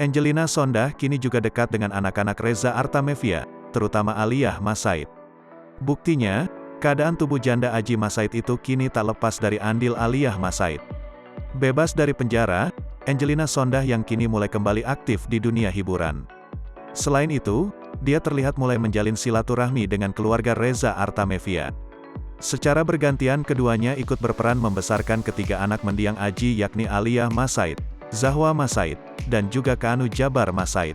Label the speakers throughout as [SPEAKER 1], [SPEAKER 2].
[SPEAKER 1] Angelina Sondah kini juga dekat dengan anak-anak Reza Artamevia, terutama Aliyah Masaid. Buktinya, keadaan tubuh janda Aji Masaid itu kini tak lepas dari andil Aliyah Masaid. Bebas dari penjara, Angelina Sondah yang kini mulai kembali aktif di dunia hiburan. Selain itu, dia terlihat mulai menjalin silaturahmi dengan keluarga Reza Artamevia. Secara bergantian keduanya ikut berperan membesarkan ketiga anak mendiang Aji yakni Aliyah Masaid, Zahwa Masaid, dan juga Kanu Jabar Masaid.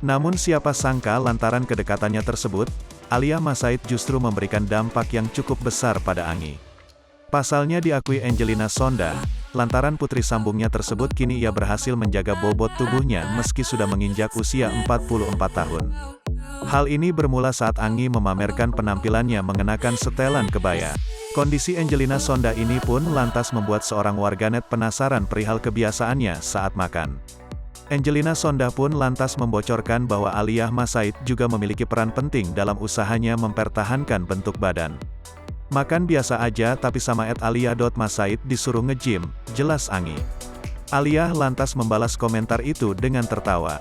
[SPEAKER 1] Namun siapa sangka lantaran kedekatannya tersebut, Aliyah Masaid justru memberikan dampak yang cukup besar pada Angi. Pasalnya diakui Angelina Sondah, lantaran putri sambungnya tersebut kini ia berhasil menjaga bobot tubuhnya meski sudah menginjak usia 44 tahun. Hal ini bermula saat Angi memamerkan penampilannya mengenakan setelan kebaya. Kondisi Angelina Sondah ini pun lantas membuat seorang warganet penasaran perihal kebiasaannya saat makan. Angelina Sondah pun lantas membocorkan bahwa Aliyah Masaid juga memiliki peran penting dalam usahanya mempertahankan bentuk badan. Makan biasa aja tapi sama @aliyah.masaid disuruh nge-gym, jelas Angi. Aliyah lantas membalas komentar itu dengan tertawa.